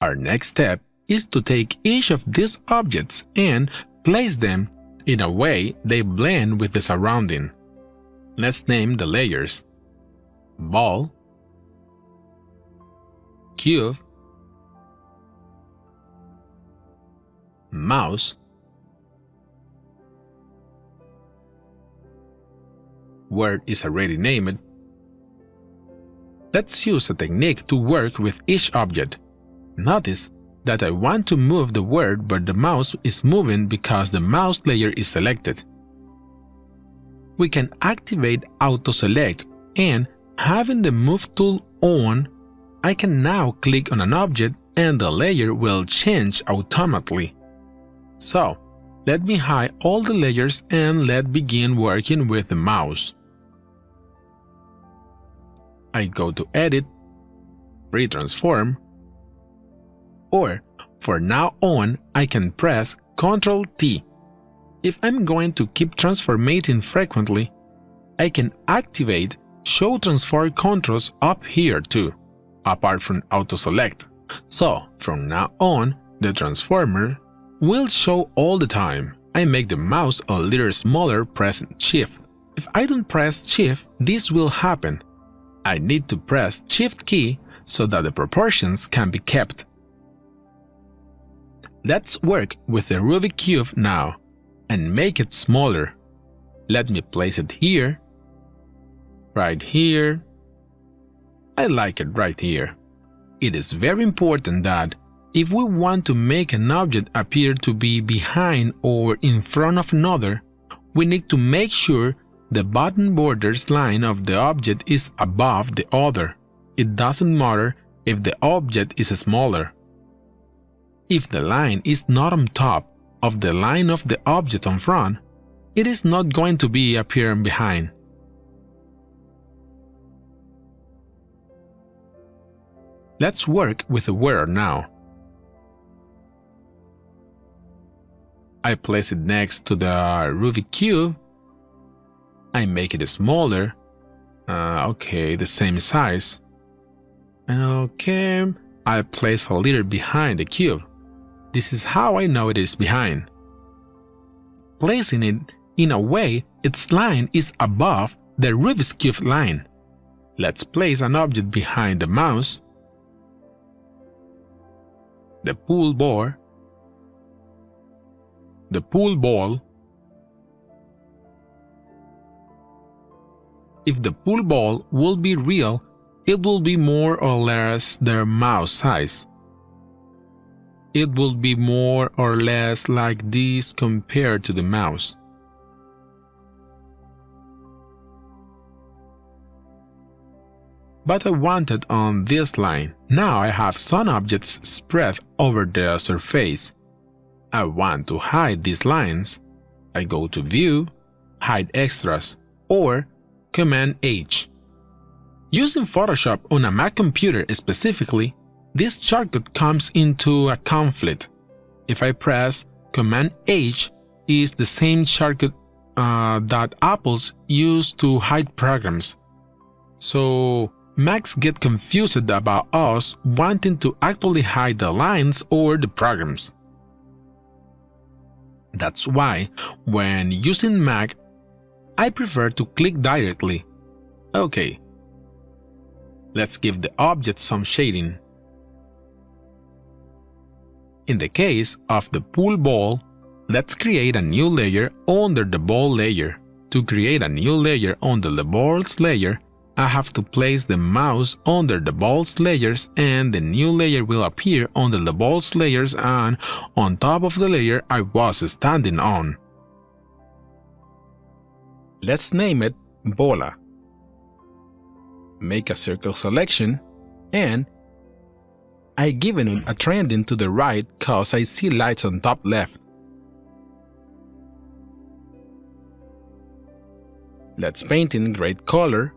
Our next step is to take each of these objects and place them in a way they blend with the surrounding. Let's name the layers: ball, cube, mouse, word is already named. Let's use a technique to work with each object. Notice that I want to move the word, but the mouse is moving because the mouse layer is selected. We can activate Auto Select, and having the Move tool on, I can now click on an object and the layer will change automatically. So, let me hide all the layers and let's begin working with the mouse. I go to Edit, Retransform, or for now on, I can press Ctrl T. If I'm going to keep transformating frequently, I can activate Show Transform Controls up here too, apart from Auto Select. So, from now on, the transformer will show all the time. I make the mouse a little smaller pressing Shift. If I don't press Shift, this will happen. I need to press Shift key so that the proportions can be kept. Let's work with the Rubik Cube now and make it smaller. Let me place it here, right here. I like it right here. It is very important that if we want to make an object appear to be behind or in front of another, we need to make sure the bottom borders line of the object is above the other. It doesn't matter if the object is smaller. If the line is not on top of the line of the object on front, it is not going to be appearing behind. Let's work with the word now. I place it next to the Rubik Cube. I make it smaller. Okay, the same size. Okay, I place a little behind the cube. This is how I know it is behind. Placing it in a way its line is above the Rubik's Cube line. Let's place an object behind the mouse, the pool bar, the pool ball. If the pool ball will be real, it will be more or less the mouse size. It will be more or less like this compared to the mouse. But I want it on this line. Now I have some objects spread over the surface. I want to hide these lines. I go to View, Hide Extras, or Command H. Using Photoshop on a Mac computer specifically, this shortcut comes into a conflict. If I press Command H, is the same shortcut that Apple's use to hide programs. So Macs get confused about us wanting to actually hide the lines or the programs. That's why, when using Mac, I prefer to click directly. Okay. Let's give the object some shading. In the case of the pool ball, let's create a new layer under the ball layer. To create a new layer under the ball's layer, I have to place the mouse under the ball's layers and the new layer will appear under the ball's layers and on top of the layer I was standing on. Let's name it Bola. Make a circle selection and I given it a trending to the right cause I see lights on top left. Let's paint in great color.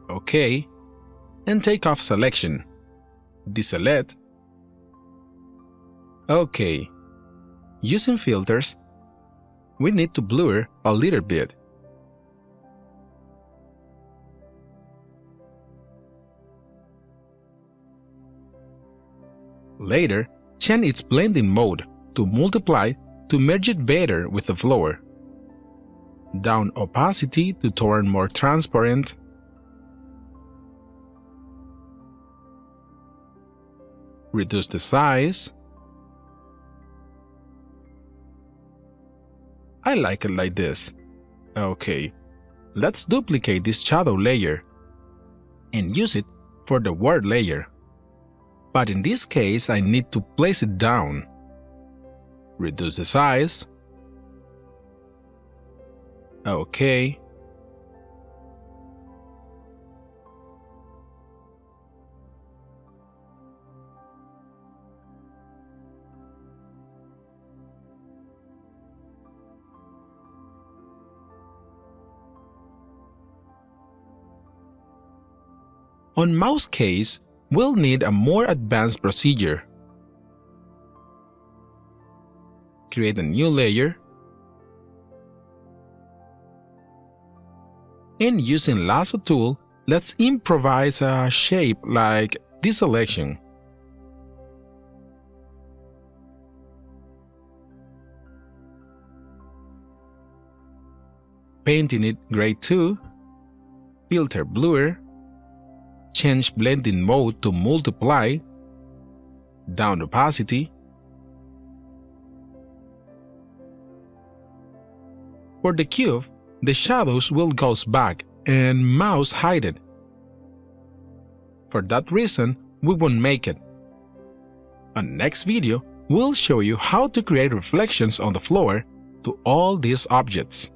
OK, and take off selection. Deselect. OK. Using filters, we need to blur a little bit. Later, change its blending mode to multiply to merge it better with the floor. Down opacity to turn more transparent. Reduce the size. I like it like this. Okay, let's duplicate this shadow layer and use it for the word layer. But in this case, I need to place it down. Reduce the size. Okay. On mouse case, we'll need a more advanced procedure. Create a new layer. And using lasso tool, let's improvise a shape like this selection. Painting it gray 2, filter blur, change blending mode to multiply, down opacity. For the cube, the shadows will go back and mouse hide it. For that reason, we won't make it. On next video, we'll show you how to create reflections on the floor to all these objects.